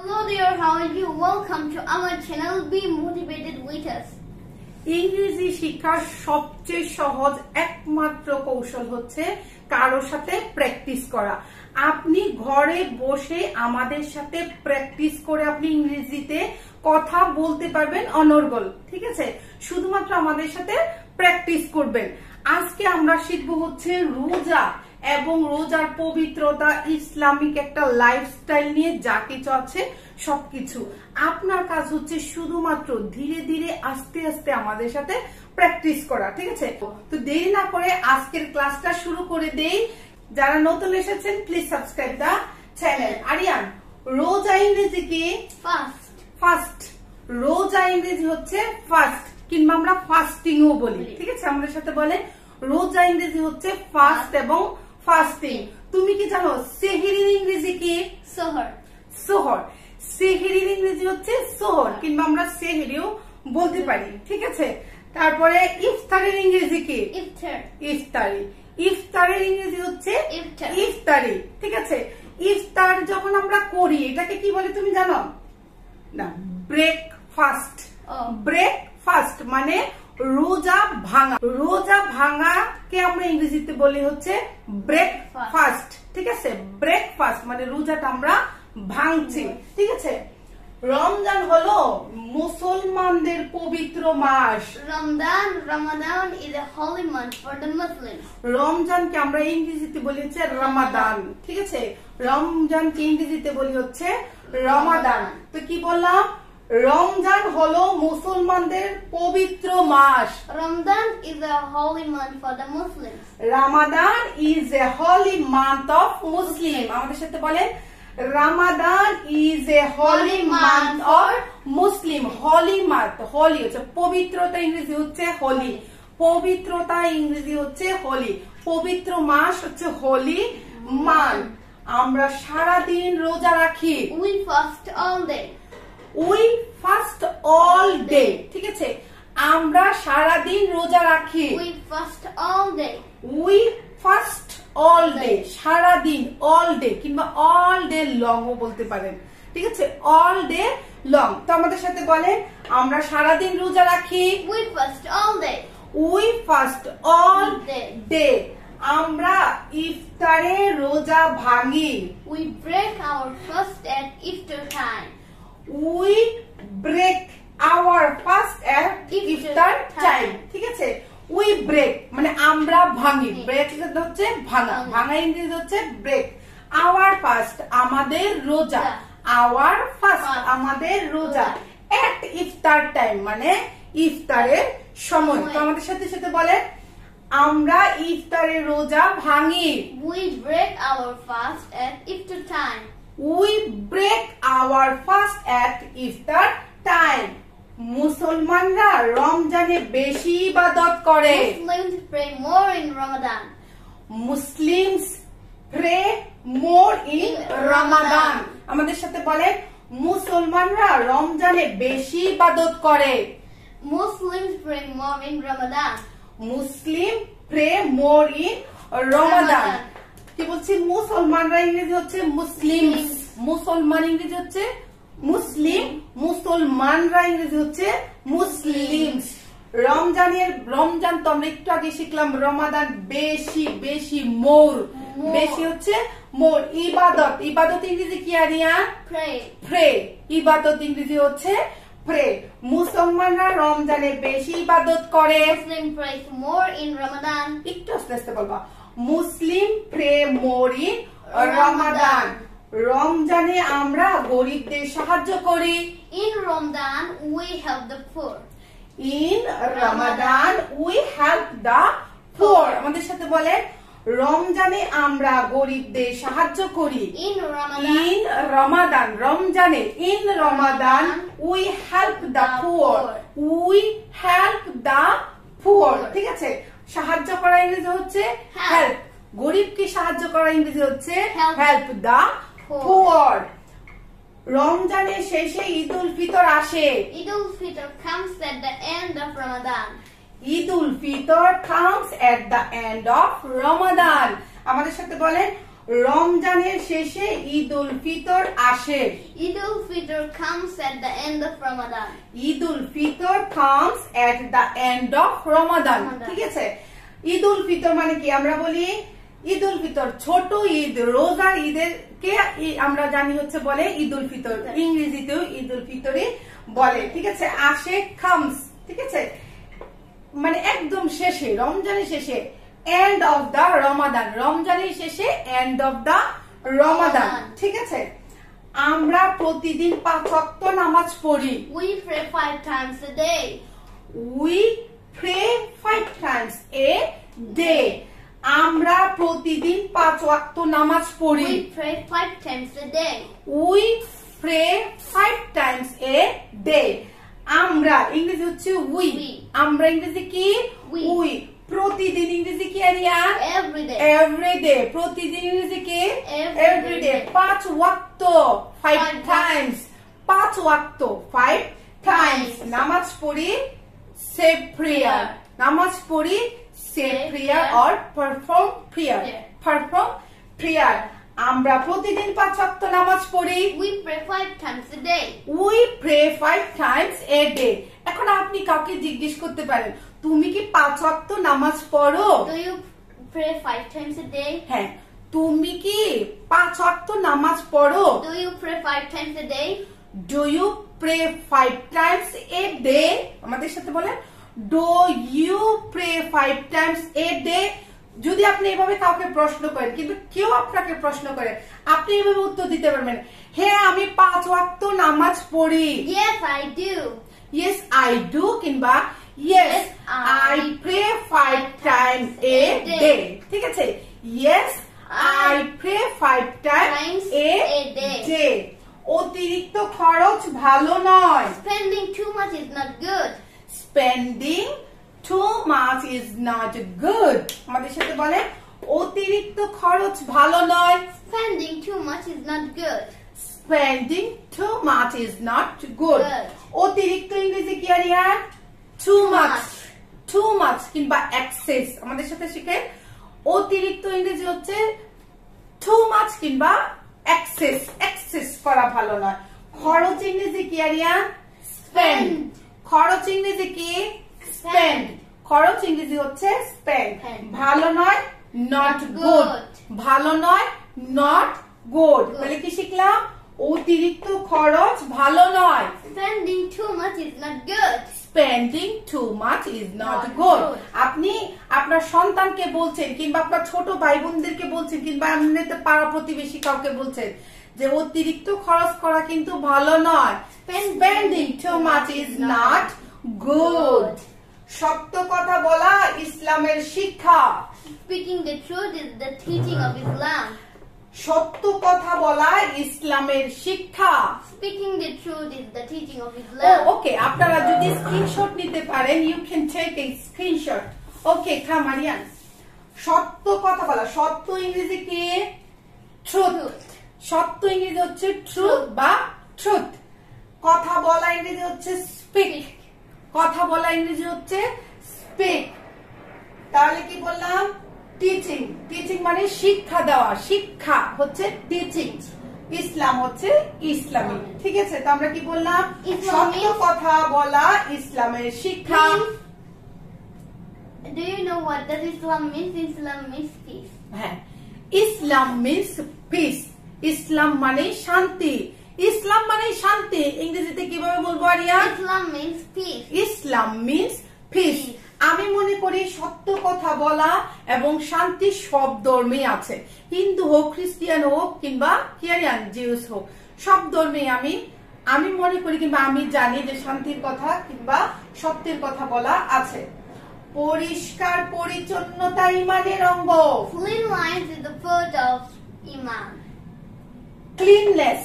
Hello there, how are you? Welcome to our channel. Be motivated with us. ইংরেজি শিক্ষার সবচেয়ে সহজ একমাত্র কৌশল হচ্ছে কারোর সাথে প্র্যাকটিস করা। আপনি ঘরে বসে আমাদের সাথে প্র্যাকটিস করে আপনি ইংরেজিতে কথা বলতে পারবেন অনর্গল, ঠিক আছে? শুধুমাত্র আমাদের সাথে প্র্যাকটিস করবেন। আজকে আমরা শিখবো হচ্ছে রোজা এবং রোজার পবিত্রতা, ইসলামিক একটা লাইফস্টাইল নিয়ে যা কিছু আছে সবকিছু। আপনার কাজ হচ্ছে শুধুমাত্র ধীরে ধীরে আস্তে আস্তে আমাদের সাথে প্র্যাকটিস করা, ঠিক আছে? তো দেরি না করে আজকের ক্লাসটা শুরু করে দেই। যারা নতুন এসেছেন please subscribe the channel. Aryan, রোজা ইংরেজি কি? ফাস্ট। রোজা ইংরেজি হচ্ছে ফাস্ট, কিংবা আমরা ফাস্টিংও বলি, ঠিক আছে? আমাদের সাথে বলে রোজা ইংরেজি হচ্ছে ফাস্ট এবং ফাস্টিং। তুমি কি জানো সেহরির ইংরেজি কি? সোহর। সেহরির ইংরেজি হচ্ছে সোহর, কিংবা আমরা সেহরিও বলতে পারি, ঠিক আছে? তারপরে ইফতারের ইংরেজি কি? ইফতারি। ইফতারের ইংরেজি হচ্ছে ইফতারি, ঠিক আছে? ইফতার যখন আমরা করি এটাকে কি বলে তুমি জানো? না, ব্রেকফাস্ট। ব্রেকফাস্ট মানে রোজা ভাঙা। রোজা ভাঙাকে আমরা ইংরেজিতে বলি হচ্ছে ব্রেকফাস্ট, ঠিক আছে? ব্রেকফাস্ট মানে রোজাটা আমরা ভাঙছি, ঠিক আছে? রমজান হলো মুসলমানদের পবিত্র মাস। Ramadan is a holy month for the Muslims. রমজানকে আমরা ইংরেজিতে বলি হচ্ছে রমাদান, ঠিক আছে? রমজানকে ইংরেজিতে বলি হচ্ছে রমাদান। তো কি বললাম? রমজান হলো মুসলমানদের পবিত্র মাস। Ramadan is a holy month for the Muslims. Ramadan is a holy month of Muslim. আমাদের সাথে বলেন Ramadan is a holy month of Muslim. Holy month, holy হচ্ছে পবিত্রতা, ইংরেজি হচ্ছে হোলি। পবিত্রতা ইংরেজি হচ্ছে হোলি। পবিত্র মাস হচ্ছে হোলি মান্থ। আমরা সারা দিন রোজা রাখি। We fast all day. We fast all day, ঠিক আছে? আমরা সারা দিন রোজা রাখি। We fast all day. We fast all day, সারা দিন, all day, কিংবা all day long ও বলতে পারেন, ঠিক আছে? all day long। তো আমাদের সাথে বলেন আমরা সারা দিন রোজা রাখি। We fast all day. We fast all day. আমরা ইফতারে রোজা ভাঙি। We break our fast at iftar time. We break our fast at iftar time, ঠিক আছে? We break মানে আমরা ভাঙি। ব্রেক হচ্ছে ভাঙা, ভাঙা ইংরেজি হচ্ছে ব্রেক। our fast আমাদের রোজা। our fast আমাদের রোজা। at iftar time মানে ইফতারের সময়। তো আমাদের সাথে সাথে বলে আমরা ইফতারের রোজা ভাঙি। We break our fast at iftar time. We break our fast at iftar time. মুসলমানরা রমজানে বেশি ইবাদত করে। Muslims pray more in Ramadan. Muslims pray more in Ramadan. আমাদের সাথে বলে মুসলমানরা রমজানে বেশি ইবাদত করে। Muslims pray more in Ramadan. Muslim pray more in Ramadan. কি বলছি? মুসলমানরা ইংরেজি হচ্ছে মুসলিমস। মুসলমান ইংরেজি হচ্ছে মুসলিম, মুসলমানরা ইংরেজি হচ্ছে মুসলিমস। রমজান তো আমরা একটু আগে শিখলাম রমাদান বেশি, বেশি মোর, বেশি হচ্ছে মোর। ইবাদত, ইবাদত ইংরেজি কি আরিয়া? প্রে। ইবাদত ইংরেজি হচ্ছে প্রে। মুসলমানরা রমজানে বেশি ইবাদত করে। Muslim prays more in Ramadan. একটু আস্তে আস্তে বলবা। মুসলিম প্রে মোর ইন রমাদান। রমজানে আমরা গরিবদের সাহায্য করি। In Ramadan we help the poor. In Ramadan we help the poor. আমাদের সাথে বলে রমজানে আমরা গরিবদের সাহায্য করি। In Ramadan রমজানে in Ramadan we help the poor. We help the poor, ঠিক আছে? সাহায্য করা ইংরেজি হচ্ছে হেল্প। গরিবকে সাহায্য করা ইংরেজি হচ্ছে হেল্প দা poor. রমজানের শেষে ঈদ উল ফিতর আসে। Eid al-Fitr comes at the end of Ramadan. Eid ul Fitr comes at the end of Ramadan. আমাদের সাথে বলেন রমজানের শেষে ঈদ উল ফিতর আসে। Eid al-Fitr comes at the end of Ramadan. Eid ul Fitr comes at the end of Ramadan. ঠিক আছে, ঈদ উল ফিতর মানে কি? আমরা বলি ঈদ উল ফিতর ছোট ঈদ, রোজার ঈদের কে আমরা জানি হচ্ছে বলে ঈদ উল ফিতর, ইংরেজিতেও ঈদ উল ফিতরই বলে। ঠিক আছে, আসে comes, ঠিক আছে, মানে একদম শেষে, রমজানের শেষে, end of the Ramadan, রমজানের শেষে end of the Ramadan। ঠিক আছে, আমরা প্রতিদিন 5 ওয়াক্ত নামাজ পড়ি। We pray 5 times a day. We pray 5 times a day, আমরা প্রতিদিন 5 ওয়াক্ত নামাজ পড়ি। We pray 5 times a day. We pray 5 times a day, আমরা ইংরেজি হচ্ছে we, আমরা ইংরেজি কি? We। প্রতিদিন ইংরেজি কি Aryan? Every day. Every day, প্রতিদিন ইংরেজি কি? Every day। 5 ওয়াক্ত 5 times, 5 ওয়াক্ত 5 times নামাজ পড়ি, say prayer, নামাজ পড়ি, say prayer or perform prayer, perform prayer। আমরা প্রতিদিন 5 ওয়াক্ত নামাজ পড়ি। We pray 5 times a day. We pray 5 times a day। এখন আপনি কাউকে জিজ্ঞেস করতে পারেন, তুমি কি 5 ওয়াক্ত নামাজ পড়ো? Do you pray 5 times a day? হ্যাঁ, তুমি কি 5 ওয়াক্ত নামাজ পড়ো? Do you pray 5 times a day? Do you pray 5 times a day? আমাদের সাথে বলেন, Do you pray 5 times a day? যদি আপনি এভাবে কাউকে প্রশ্ন করেন, কিন্তু কেউ আপনাকে প্রশ্ন করে, আপনি এভাবে উত্তর দিতে পারবেন, হ্যাঁ আমি 5 ওয়াক্ত নামাজ পড়ি। Yes, I do. Yes, I do কিংবা Yes, I pray 5 times a day। ঠিক আছে, Yes, I pray 5 times a day। অতিরিক্ত খরচ ভালো নয়। Spending too much is not good. Spending too much is not good, আমাদের সাথে বলে, অতিরিক্ত খরচ ভালো নয়। Spending too much is not good. Spending too much is not good। অতিরিক্ত ইংরেজি কি Aryan? Too much, too much কিংবা excess। আমাদের সাথে শিখে, অতিরিক্ত ইংরেজি হচ্ছে too much কিংবা excess, excess করা ভালো নয়। খরচ ইংরেজি কি আরিয়ান? Spend। খরচ ইংরেজি কি? Spend। খরচ ইংরেজি হচ্ছে spend। ভালো নয় not good, ভালো নয় not good। তাহলে কি শিখলাম? অতিরিক্ত খরচ ভালো নয়। Spending too much is not good. Spending too much is not good। আপনি আপনার সন্তানকে বলছেন কিংবা আপনার ছোট ভাই বোনদেরকে বলছেন কিংবা এমনিতে পাড়া প্রতিবেশী কাউকে বলছেন যে অতিরিক্ত খরচ করা কিন্তু ভালো নয়। Spending too much is not good। সত্য কথা বলা ইসলামের শিক্ষা। Speaking the truth is the teaching of Islam. সত্য কথা বলা ইসলামের শিক্ষা। Speaking the truth is the teaching of Islam. ওকে, আপনারা যদি স্ক্রিনশট নিতে পারেন, you can take a screenshot. Okay, come Marian। সত্য কথা বলা, সত্য ইংরেজি কি? Truth। সত্য ইংরেজি হচ্ছে truth বা truth। কথা বলা ইংরেজি হচ্ছে speak। কথা বলা ইংরেজি হচ্ছে speak। তাহলে কি বললাম? টিচিং। টিচিং মানে শিক্ষা দেওয়া, শিক্ষা হচ্ছে টিচিং। ইসলাম হচ্ছে ইসলামী। ঠিক আছে, তো আমরা কি বললাম? সত্য কথা বলা ইসলামের শিক্ষা। Do you know what does Islam means? Islam means peace. হ্যাঁ, ইসলাম means peace। ইসলাম মানে শান্তি। ইসলাম মানে শান্তি ইংরেজিতে কিভাবে বলবো আরিয়া? Islam means peace. ইসলাম means peace। আমি মনে করি সত্য কথা বলা এবং শান্তি সব ধর্মেই আছে, হিন্দু হোক, খ্রিস্টান হোক কিংবা কিয়ারিয়ান জিউস হোক, সব ধর্মেই আমি মনে করি কিংবা আমি জানি যে শান্তির কথা কিংবা সত্যের কথা বলা আছে। পরিষ্কার পরিচ্ছন্নতা ঈমানের অঙ্গ। Clean lines is the fruit of Iman. Cleanness,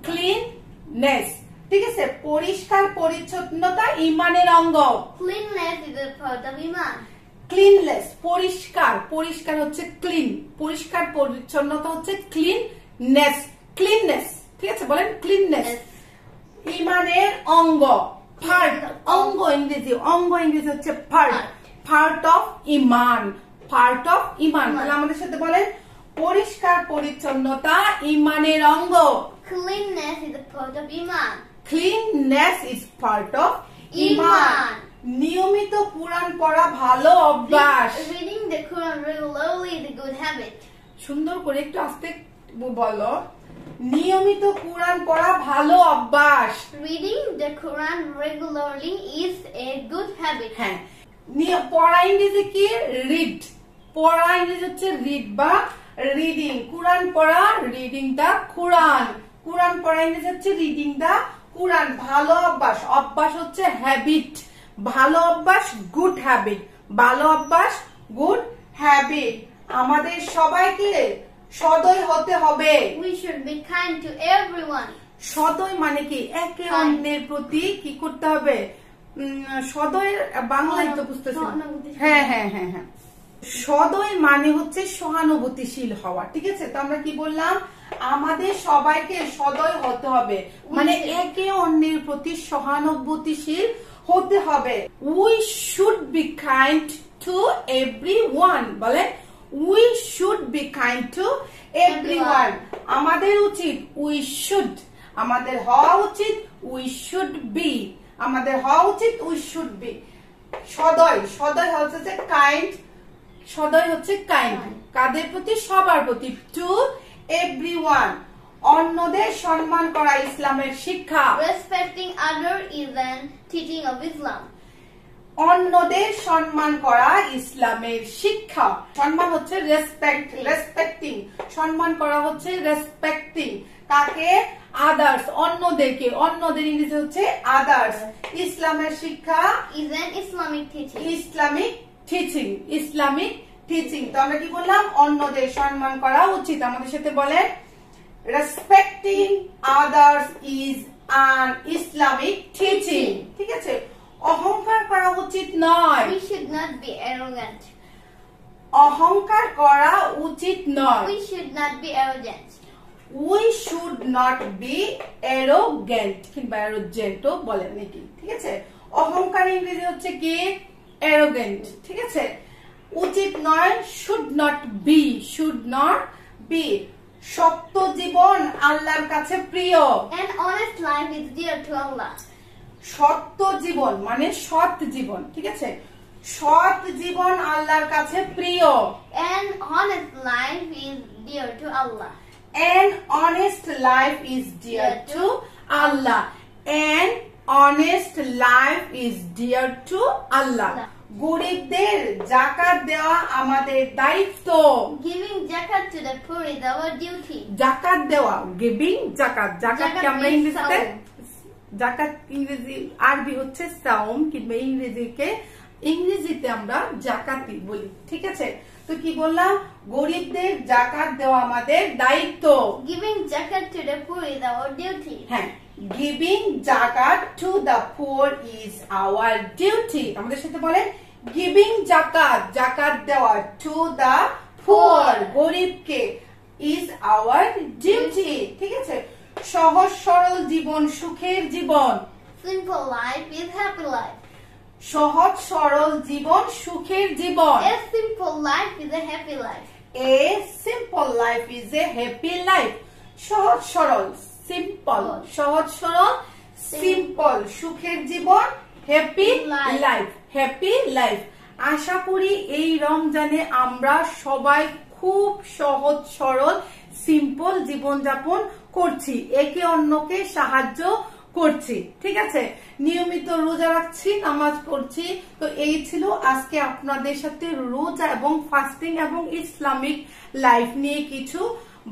cleanness. ঠিক আছে, পরিষ্কার পরিচ্ছন্নতা ঈমানের অঙ্গ। Cleanliness is the fruit of Iman. Cleanness, পরিষ্কার, পরিষ্কার হচ্ছে ক্লিন, পরিষ্কার পরিচ্ছন্নতা হচ্ছে ক্লিননেস, ক্লিননেস। ঠিক আছে, বলেন ক্লিননেস। ঈমানের অঙ্গ, পার্ট। অঙ্গ ইংরেজি, অঙ্গ ইংরেজি হচ্ছে পার্ট, পার্ট অফ ঈমান, পার্ট অফ ঈমান। তাহলে আমাদের সাথে বলেন, পরিষ্কার পরিচ্ছন্নতা ঈমানের অঙ্গ। Cleanliness is a part of Iman. Cleanliness is part of ঈমান। নিয়মিত কুরআন পড়া ভালো অভ্যাস। Reading the Quran regularly is a good habit. সুন্দর করে একটু আস্তে বলো। নিয়মিত কুরআন পড়া ভালো অভ্যাস। Reading the Quran regularly is a good habit. হ্যাঁ, পড়া ইংরেজি কি? রিড। পড়া ইংরেজি হচ্ছে রিড বা রিডিং। কুরআন পড়া রিডিং দা কুরআন। কুরআন পড়া ইংরেজি হচ্ছে রিডিং দা কুরআন। ভালো অভ্যাস, অভ্যাস হচ্ছে হ্যাবিট। ভালো অভ্যাস গুড হ্যাবিট। ভালো অভ্যাস গুড হ্যাবিট। আমাদের সবাইকে সদয় হতে হবে। We should be kind to everyone. সদয় মানে কি? একে অন্যের প্রতি কি করতে হবে? সদয়ের বাংলায় তো বুঝতেছি। হ্যাঁ হ্যাঁ হ্যাঁ হ্যাঁ, সদয় মানে হচ্ছে সহানুভূতিশীল হওয়া। ঠিক আছে, তো আমরা কি বললাম? আমাদের সবাইকে সদয় হতে হবে, মানে একে অন্যের প্রতি সহানুভূতিশীল হতে হবে। We should be kind to everyone. বলে we should be kind to everyone. আমাদের উচিত উই শুড, আমাদের হওয়া উচিত উই শুড বি, আমাদের হওয়া উচিত উই শুড বি। সদয়, সদয় হচ্ছে কাইন্ড। সদয় হচ্ছে কাইন্ড কাদের প্রতি? সবার প্রতি। To everyone. অন্যদের সম্মান করা ইসলামের শিক্ষা। Respecting others is an teaching of Islam. অন্যদের সম্মান করা ইসলামের শিক্ষা। সম্মান হচ্ছে রেসপেক্ট, রেসপেক্টিং। সম্মান করা হচ্ছে রেসপেক্টিং। কাকে? আদার্স, অন্যদেরকে। অন্যদের ইংরেজি হচ্ছে আদার্স। ইসলামের শিক্ষা is an Islamic teaching. Islamic teaching, Islamic teaching. তো আমরা কি বললাম? অন্যদের সম্মান করা উচিত। আমাদের সাথে বলেন, respecting others is an Islamic teaching. ঠিক আছে, অহংকার করা উচিত নয়। We should not be arrogant. অহংকার করা উচিত নয়। We should not be arrogant. We should not be arrogant কিংবা arrogant ও বলেন নাকি? ঠিক আছে, অহংকার ইংরেজি হচ্ছে কি? arrogant। ঠিক আছে, উচিত নয় should not be, should not be। সত্য জীবন আল্লাহর কাছে প্রিয়। An honest life is dear to Allah. সত্য জীবন মানে সৎ জীবন। ঠিক আছে, সৎ জীবন আল্লাহর কাছে প্রিয়। An honest life is dear to Allah. An honest life is dear to Allah. An honest life is dear to Allah. গরিবদের যাকাত দেওয়া আমাদের দায়িত্ব। Giving zakat to the poor is our duty. যাকাত দেওয়া, গিভিং জাকাত। জাকাতকে আমরা ইংরেজিতে, saum. জাকাত ইংরেজি আরবি হচ্ছে সাওম, কিংবা ইংরেজিতে আমরা জাকাতি বলি। ঠিক আছে, তো কি বললাম? গরিবদের যাকাত দেওয়া আমাদের দায়িত্ব। Giving zakat to the poor is our duty. হ্যাঁ, গিভিং জাকাত to the poor is our duty. আমাদের সাথে বলেন, গিভিং জাকাত, জাকাত দেওয়া, টু দ্য পুয়ার, গরিবকে, ইজ আওয়ার ডিউটি। ঠিক আছে, সহজ সরল জীবন সুখের জীবন। Simple life is happy life. সহজ সরল জীবন সুখের জীবন। A simple life is a happy life. A simple life is a happy life. সহজ সরল, সিম্পল। সহজ সরল, সিম্পল। সুখের জীবন, হ্যাপি লাইফ, হ্যাপি লাইফ। আশা করি এই রমজানে আমরা সবাই খুব সহজ সরল সিম্পল জীবনযাপন করছি, একে অন্যকে সাহায্য করছি। ঠিক আছে, নিয়মিত রোজা রাখছি, নামাজ পড়ছি। তো এই ছিল আজকে আপনাদের সাথে রোজা এবং ফাস্টিং এবং ইসলামিক লাইফ নিয়ে কিছু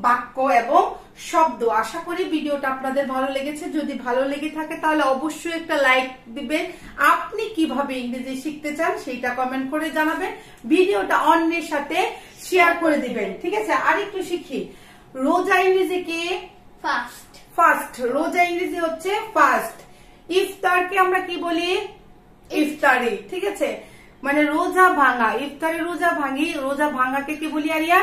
বাক্য এবং শব্দ। আশা করি ভিডিওটা আপনাদের ভালো লেগেছে। যদি ভালো লেগে থাকে তাহলে অবশ্যই একটা লাইক দিবেন। আপনি কিভাবে ইংরেজি শিখতে চান সেটা কমেন্ট করে জানাবেন। ভিডিওটা অন্যের সাথে শেয়ার করে দিবেন। ঠিক আছে, আরেকটু শিখি। রোজা ইংরেজি কি? Fast. ফাস্ট। রোজা ইংরেজি হচ্ছে ফাস্ট। ইফতারকে আমরা কি বলি? ইফতারি। ঠিক আছে, মানে রোজা ভাঙা। ইফতারি রোজা ভাঙি, রোজা ভাঙাকে কি বলি আরিয়া?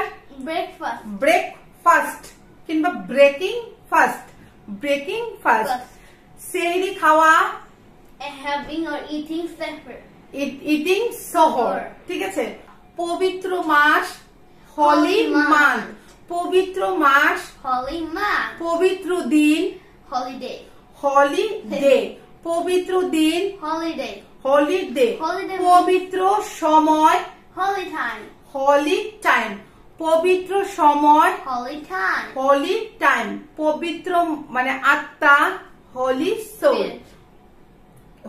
Breakfast. ব্রেকফাস্ট কিংবা ব্রেকিং ফাস্ট, ব্রেকিং ফাস্ট। সেহরি খাওয়া, Having or eating supper. Eating sahar. ঠিক আছে, পবিত্র মাস, হলি মান্থ। পবিত্র মাস, holy month, পবিত্র দিন, holiday, হলিডে, পবিত্র দিন, holiday, হলিডে, Holiday. পবিত্র সময়, holy time, হলি টাইম, পবিত্র সময়, holy time, হলি টাইম, পবিত্র মানে আত্মা, holy soul, Spirit.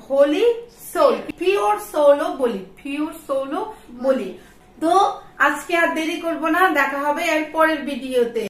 Holy soul, pure সোলও বলি, পিওর সোলও বলি। তো আজকে আর দেরি করব না, দেখা হবে এর পরের ভিডিওতে।